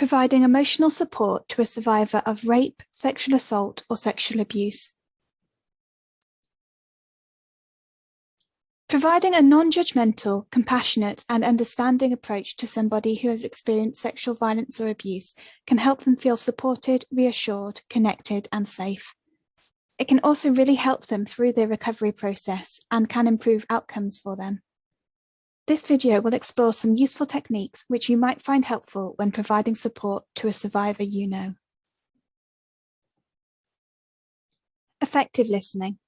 providing emotional support to a survivor of rape, sexual assault, or sexual abuse. Providing a non-judgmental, compassionate, and understanding approach to somebody who has experienced sexual violence or abuse can help them feel supported, reassured, connected, and safe. It can also really help them through their recovery process and can improve outcomes for them. This video will explore some useful techniques which you might find helpful when providing support to a survivor you know. Effective listening.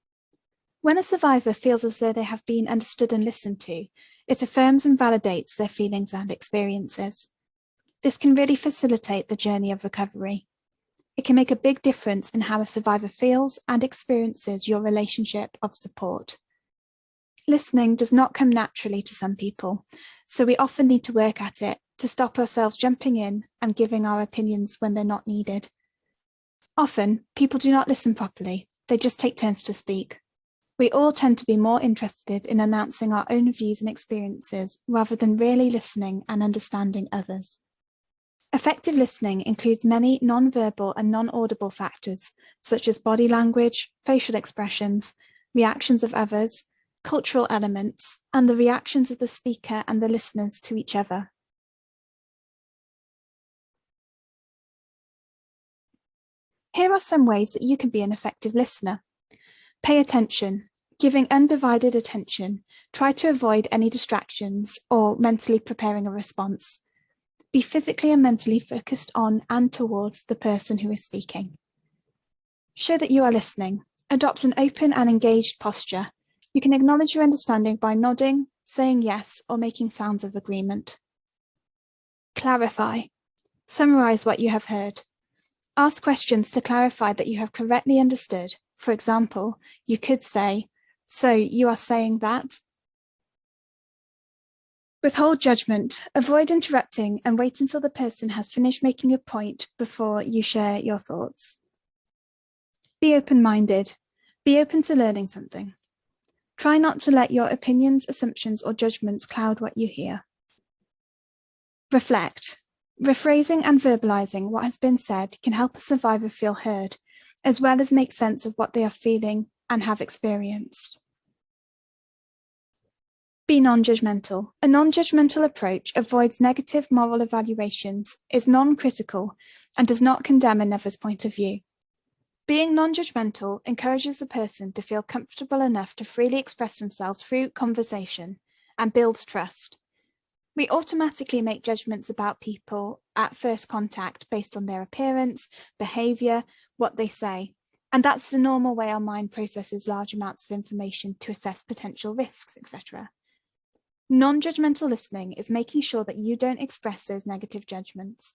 When a survivor feels as though they have been understood and listened to, it affirms and validates their feelings and experiences. This can really facilitate the journey of recovery. It can make a big difference in how a survivor feels and experiences your relationship of support. Listening does not come naturally to some people, so we often need to work at it to stop ourselves jumping in and giving our opinions when they're not needed. Often, people do not listen properly, they just take turns to speak. We all tend to be more interested in announcing our own views and experiences rather than really listening and understanding others. Effective listening includes many non-verbal and non-audible factors, such as body language, facial expressions, reactions of others, cultural elements, and the reactions of the speaker and the listeners to each other. Here are some ways that you can be an effective listener. Pay attention. Giving undivided attention, try to avoid any distractions or mentally preparing a response. Be physically and mentally focused on and towards the person who is speaking. Show that you are listening. Adopt an open and engaged posture. You can acknowledge your understanding by nodding, saying yes, or making sounds of agreement. Clarify. Summarize what you have heard. Ask questions to clarify that you have correctly understood. For example, you could say, "So you are saying that?" Withhold judgment. Avoid interrupting and wait until the person has finished making a point before you share your thoughts. Be open-minded. Be open to learning something. Try not to let your opinions, assumptions, or judgments cloud what you hear. Reflect. Rephrasing and verbalizing what has been said can help a survivor feel heard, as well as make sense of what they are feeling and have experienced. Be non-judgmental. A non-judgmental approach avoids negative moral evaluations, is non-critical, and does not condemn another's point of view. Being non-judgmental encourages the person to feel comfortable enough to freely express themselves through conversation and builds trust. We automatically make judgments about people at first contact based on their appearance, behavior, what they say. And that's the normal way our mind processes large amounts of information to assess potential risks, etc. Non-judgmental listening is making sure that you don't express those negative judgments.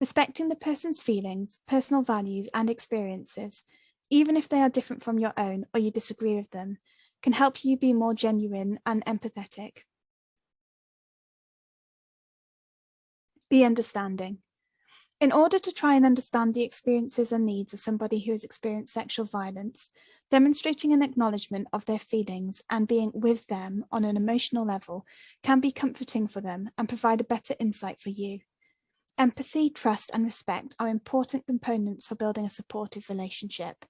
Respecting the person's feelings, personal values, and experiences, even if they are different from your own or you disagree with them, can help you be more genuine and empathetic. Be understanding. In order to try and understand the experiences and needs of somebody who has experienced sexual violence, demonstrating an acknowledgement of their feelings and being with them on an emotional level can be comforting for them and provide a better insight for you. Empathy, trust, and respect are important components for building a supportive relationship.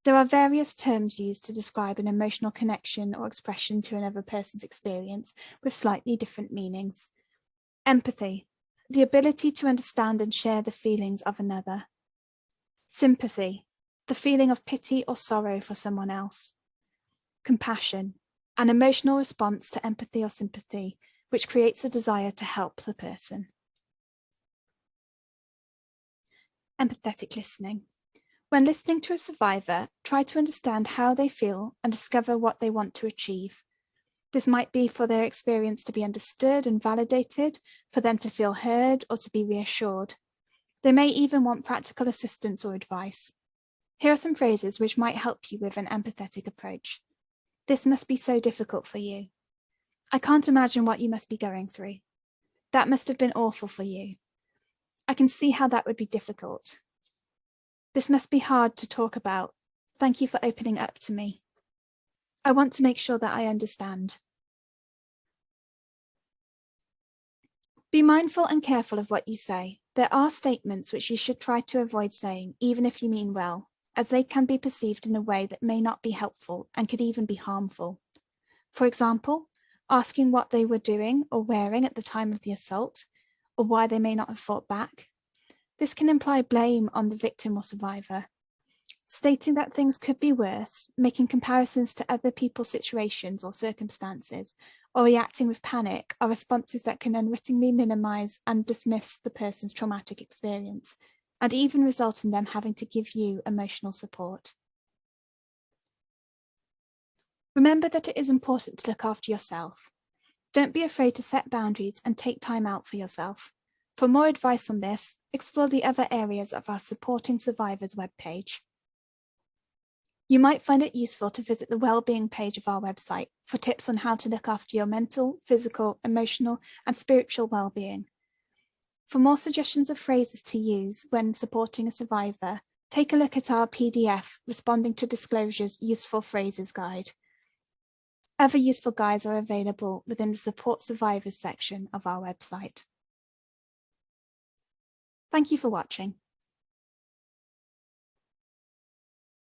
There are various terms used to describe an emotional connection or expression to another person's experience with slightly different meanings. Empathy, the ability to understand and share the feelings of another. Sympathy, the feeling of pity or sorrow for someone else. Compassion, an emotional response to empathy or sympathy, which creates a desire to help the person. Empathetic listening. When listening to a survivor, try to understand how they feel and discover what they want to achieve. This might be for their experience to be understood and validated, for them to feel heard or to be reassured. They may even want practical assistance or advice. Here are some phrases which might help you with an empathetic approach. This must be so difficult for you. I can't imagine what you must be going through. That must have been awful for you. I can see how that would be difficult. This must be hard to talk about. Thank you for opening up to me. I want to make sure that I understand. Be mindful and careful of what you say. There are statements which you should try to avoid saying, even if you mean well, as they can be perceived in a way that may not be helpful and could even be harmful. For example, asking what they were doing or wearing at the time of the assault, or why they may not have fought back. This can imply blame on the victim or survivor. Stating that things could be worse, making comparisons to other people's situations or circumstances, or reacting with panic are responses that can unwittingly minimize and dismiss the person's traumatic experience, and even result in them having to give you emotional support. Remember that it is important to look after yourself. Don't be afraid to set boundaries and take time out for yourself. For more advice on this, explore the other areas of our Supporting Survivors webpage. You might find it useful to visit the Wellbeing page of our website for tips on how to look after your mental, physical, emotional, and spiritual well-being. For more suggestions of phrases to use when supporting a survivor, take a look at our PDF Responding to Disclosures Useful Phrases Guide. Other useful guides are available within the Support Survivors section of our website. Thank you for watching.